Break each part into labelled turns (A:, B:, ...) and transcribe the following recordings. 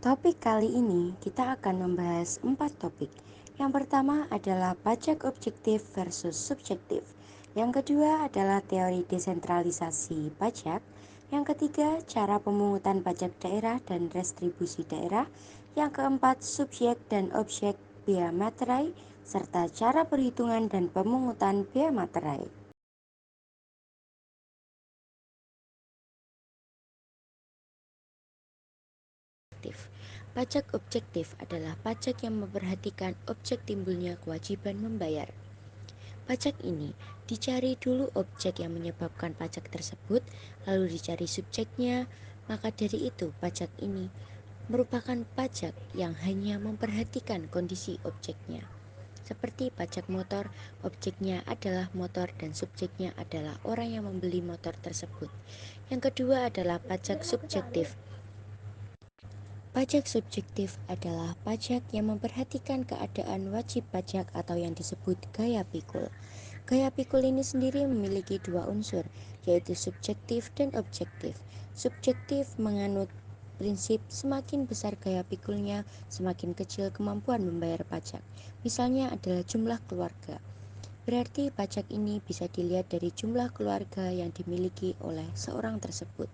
A: Topik kali ini kita akan membahas 4 topik. Yang pertama adalah pajak objektif versus subjektif. Yang kedua adalah teori desentralisasi pajak. Yang ketiga, cara pemungutan pajak daerah dan restribusi daerah. Yang keempat, subjek dan objek bea materai serta cara perhitungan dan pemungutan bea materai. Pajak objektif adalah pajak yang memperhatikan objek timbulnya kewajiban membayar. Pajak ini dicari dulu objek yang menyebabkan pajak tersebut, lalu dicari subjeknya. Maka dari itu, pajak ini merupakan pajak yang hanya memperhatikan kondisi objeknya. Seperti pajak motor, objeknya adalah motor dan subjeknya adalah orang yang membeli motor tersebut. Yang kedua adalah pajak subjektif. Pajak subjektif adalah pajak yang memperhatikan keadaan wajib pajak atau yang disebut gaya pikul. Gaya pikul ini sendiri memiliki dua unsur, yaitu subjektif dan objektif. Subjektif menganut prinsip semakin besar gaya pikulnya, semakin kecil kemampuan membayar pajak. Misalnya adalah jumlah keluarga. Berarti pajak ini bisa dilihat dari jumlah keluarga yang dimiliki oleh seorang tersebut.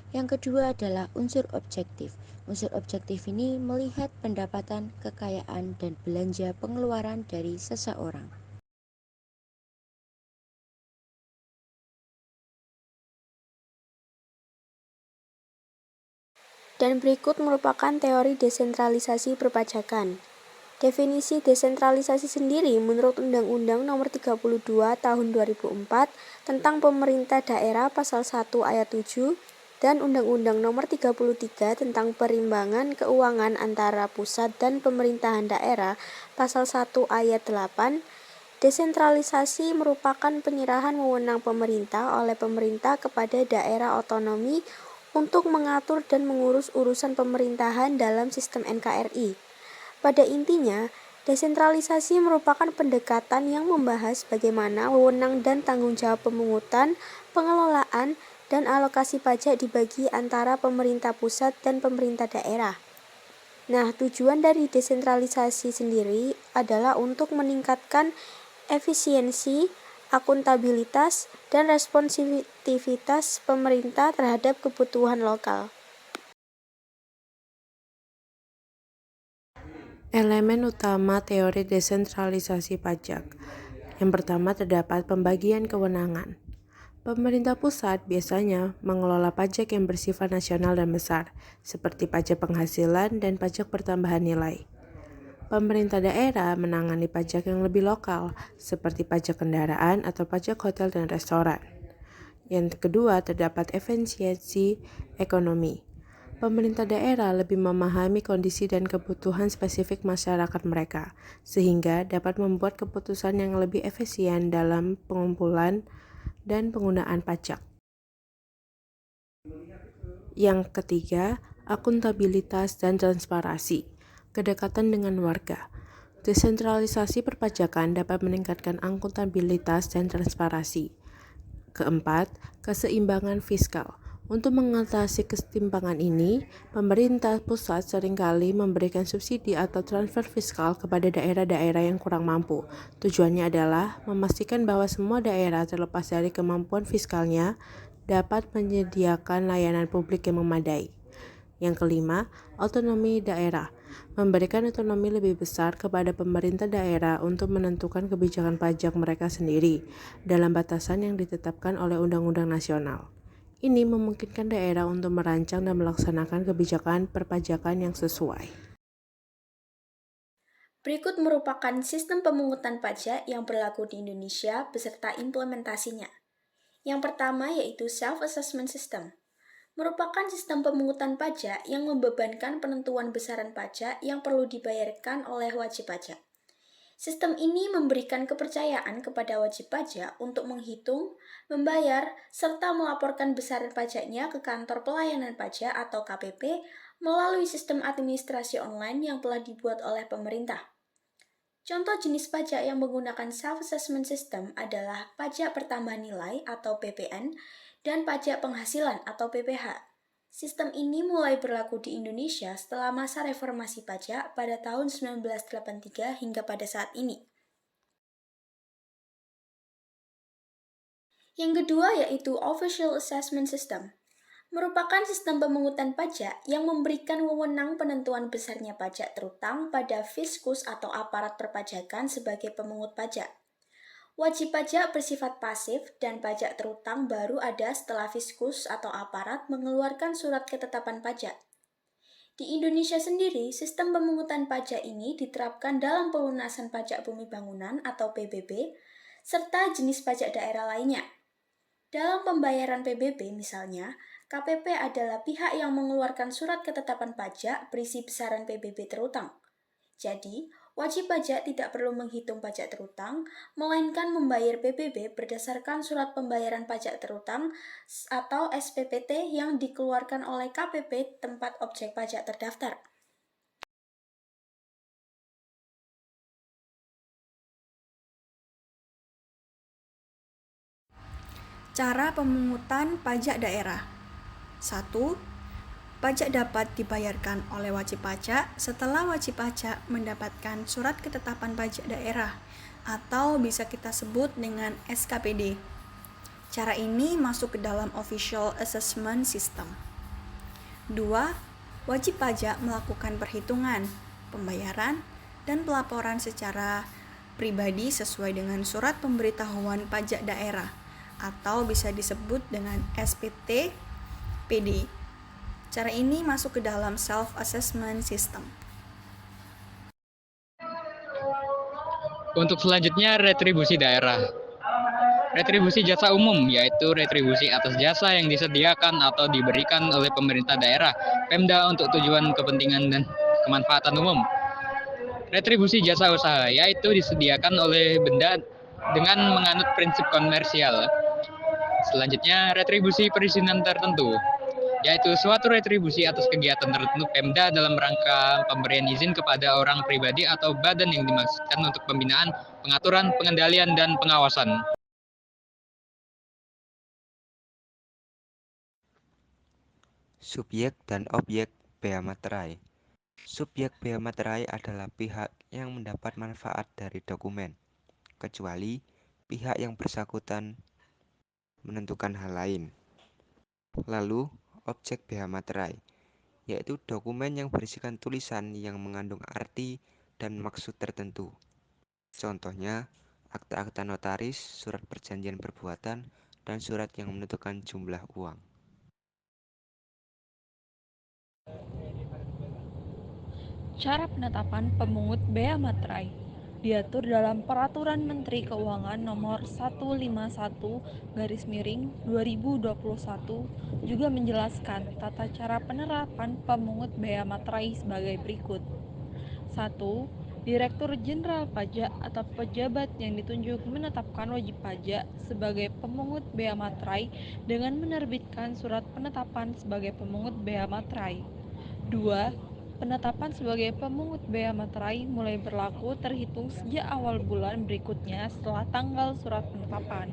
A: Yang kedua adalah unsur objektif. Unsur objektif ini melihat pendapatan, kekayaan, dan belanja pengeluaran dari seseorang.
B: Dan berikut merupakan teori desentralisasi perpajakan. Definisi desentralisasi sendiri menurut Undang-Undang Nomor 32 Tahun 2004 tentang Pemerintah Daerah Pasal 1 Ayat 7 dan Undang-Undang Nomor 33 tentang Perimbangan Keuangan antara Pusat dan Pemerintahan Daerah Pasal 1 Ayat 8. Desentralisasi merupakan penyerahan wewenang pemerintah oleh pemerintah kepada daerah otonomi untuk mengatur dan mengurus urusan pemerintahan dalam sistem NKRI. Pada intinya, desentralisasi merupakan pendekatan yang membahas bagaimana wewenang dan tanggung jawab pemungutan, pengelolaan, dan alokasi pajak dibagi antara pemerintah pusat dan pemerintah daerah. Nah, tujuan dari desentralisasi sendiri adalah untuk meningkatkan efisiensi, akuntabilitas, dan responsivitas pemerintah terhadap kebutuhan lokal.
C: Elemen utama teori desentralisasi pajak. Yang pertama terdapat pembagian kewenangan. Pemerintah pusat biasanya mengelola pajak yang bersifat nasional dan besar, seperti pajak penghasilan dan pajak pertambahan nilai. Pemerintah daerah menangani pajak yang lebih lokal, seperti pajak kendaraan atau pajak hotel dan restoran. Yang kedua, terdapat efisiensi ekonomi. Pemerintah daerah lebih memahami kondisi dan kebutuhan spesifik masyarakat mereka, sehingga dapat membuat keputusan yang lebih efisien dalam pengumpulan dan penggunaan pajak. Yang ketiga, akuntabilitas dan transparansi. Kedekatan dengan warga. Desentralisasi perpajakan dapat meningkatkan akuntabilitas dan transparansi. Keempat, keseimbangan fiskal. Untuk mengatasi kesetimbangan ini, pemerintah pusat seringkali memberikan subsidi atau transfer fiskal kepada daerah-daerah yang kurang mampu. Tujuannya adalah memastikan bahwa semua daerah, terlepas dari kemampuan fiskalnya, dapat menyediakan layanan publik yang memadai. Yang kelima, otonomi daerah. Memberikan otonomi lebih besar kepada pemerintah daerah untuk menentukan kebijakan pajak mereka sendiri dalam batasan yang ditetapkan oleh undang-undang nasional. Ini memungkinkan daerah untuk merancang dan melaksanakan kebijakan perpajakan yang sesuai.
B: Berikut merupakan sistem pemungutan pajak yang berlaku di Indonesia beserta implementasinya. Yang pertama yaitu Self-Assessment System. Merupakan sistem pemungutan pajak yang membebankan penentuan besaran pajak yang perlu dibayarkan oleh wajib pajak. Sistem ini memberikan kepercayaan kepada wajib pajak untuk menghitung, membayar, serta melaporkan besaran pajaknya ke Kantor Pelayanan Pajak atau KPP melalui sistem administrasi online yang telah dibuat oleh pemerintah. Contoh jenis pajak yang menggunakan Self-Assessment System adalah pajak pertambahan nilai atau PPN dan pajak penghasilan atau PPH. Sistem ini mulai berlaku di Indonesia setelah masa reformasi pajak pada tahun 1983 hingga pada saat ini. Yang kedua yaitu Official Assessment System, merupakan sistem pemungutan pajak yang memberikan wewenang penentuan besarnya pajak terutang pada fiskus atau aparat perpajakan sebagai pemungut pajak. Wajib pajak bersifat pasif dan pajak terutang baru ada setelah fiskus atau aparat mengeluarkan surat ketetapan pajak. Di Indonesia sendiri, sistem pemungutan pajak ini diterapkan dalam pelunasan pajak bumi bangunan atau PBB, serta jenis pajak daerah lainnya. Dalam pembayaran PBB misalnya, KPP adalah pihak yang mengeluarkan surat ketetapan pajak berisi besaran PBB terutang. Jadi, wajib pajak tidak perlu menghitung pajak terutang, melainkan membayar PBB berdasarkan surat pembayaran pajak terutang atau SPPT yang dikeluarkan oleh KPP tempat objek pajak terdaftar. Cara pemungutan pajak daerah. 1. Pajak dapat dibayarkan oleh wajib pajak setelah wajib pajak mendapatkan surat ketetapan pajak daerah atau bisa kita sebut dengan SKPD. Cara ini masuk ke dalam Official Assessment System. 2. Wajib pajak melakukan perhitungan, pembayaran, dan pelaporan secara pribadi sesuai dengan surat pemberitahuan pajak daerah atau bisa disebut dengan SPT PD. Cara ini masuk ke dalam self-assessment system.
D: Untuk selanjutnya, retribusi daerah. Retribusi jasa umum, yaitu retribusi atas jasa yang disediakan atau diberikan oleh pemerintah daerah, Pemda untuk tujuan kepentingan dan kemanfaatan umum. Retribusi jasa usaha, yaitu disediakan oleh benda dengan menganut prinsip komersial. Selanjutnya, retribusi perizinan tertentu, yaitu suatu retribusi atas kegiatan tertentu Pemda dalam rangka pemberian izin kepada orang pribadi atau badan yang dimaksudkan untuk pembinaan, pengaturan, pengendalian, dan pengawasan.
E: Subjek dan objek bea materai. Subjek bea materai adalah pihak yang mendapat manfaat dari dokumen, kecuali pihak yang bersangkutan menentukan hal lain. Lalu, objek bea materai, yaitu dokumen yang berisikan tulisan yang mengandung arti dan maksud tertentu. Contohnya, akta-akta notaris, surat perjanjian perbuatan, dan surat yang menentukan jumlah uang.
F: Cara penetapan pemungut bea materai diatur dalam Peraturan Menteri Keuangan Nomor 151/2021 juga menjelaskan tata cara penerapan pemungut bea materai sebagai berikut. 1. Direktur Jenderal Pajak atau pejabat yang ditunjuk menetapkan wajib pajak sebagai pemungut bea materai dengan menerbitkan surat penetapan sebagai pemungut bea materai. 2. Penetapan sebagai pemungut bea materai mulai berlaku terhitung sejak awal bulan berikutnya setelah tanggal surat penetapan.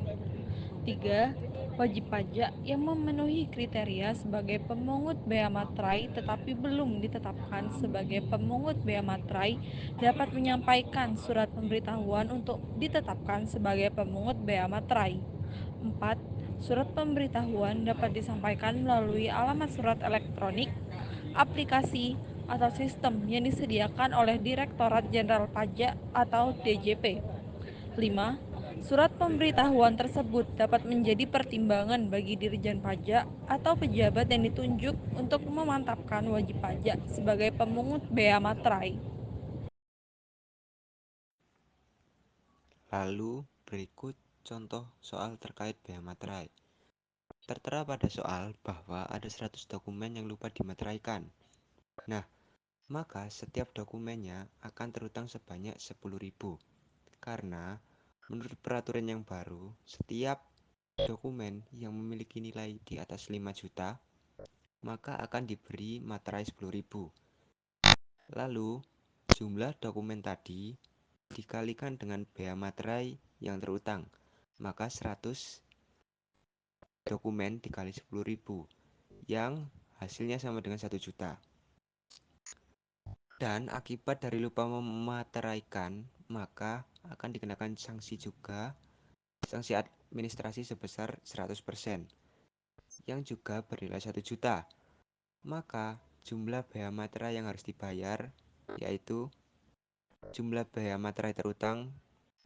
F: 3. Wajib pajak yang memenuhi kriteria sebagai pemungut bea materai tetapi belum ditetapkan sebagai pemungut bea materai dapat menyampaikan surat pemberitahuan untuk ditetapkan sebagai pemungut bea materai. 4. Surat pemberitahuan dapat disampaikan melalui alamat surat elektronik, aplikasi, atau sistem yang disediakan oleh Direktorat Jenderal Pajak atau DJP. 5. Surat pemberitahuan tersebut dapat menjadi pertimbangan bagi Dirjen Pajak atau pejabat yang ditunjuk untuk memantapkan wajib pajak sebagai pemungut bea materai.
E: Lalu, berikut contoh soal terkait bea materai. Tertera pada soal bahwa ada 100 dokumen yang lupa dimateraikan. Nah, maka setiap dokumennya akan terutang sebanyak 10.000. Karena menurut peraturan yang baru, setiap dokumen yang memiliki nilai di atas 5 juta, maka akan diberi materai 10.000. Lalu, jumlah dokumen tadi dikalikan dengan bea materai yang terutang, maka 100 dokumen dikali 10.000, yang hasilnya sama dengan 1 juta. Dan akibat dari lupa memateraikan, maka akan dikenakan sanksi juga, sanksi administrasi sebesar 100%, yang juga bernilai 1 juta. Maka jumlah bea materai yang harus dibayar yaitu jumlah bea materai terutang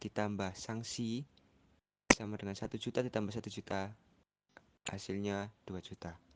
E: ditambah sanksi sama dengan 1 juta ditambah 1 juta, hasilnya 2 juta.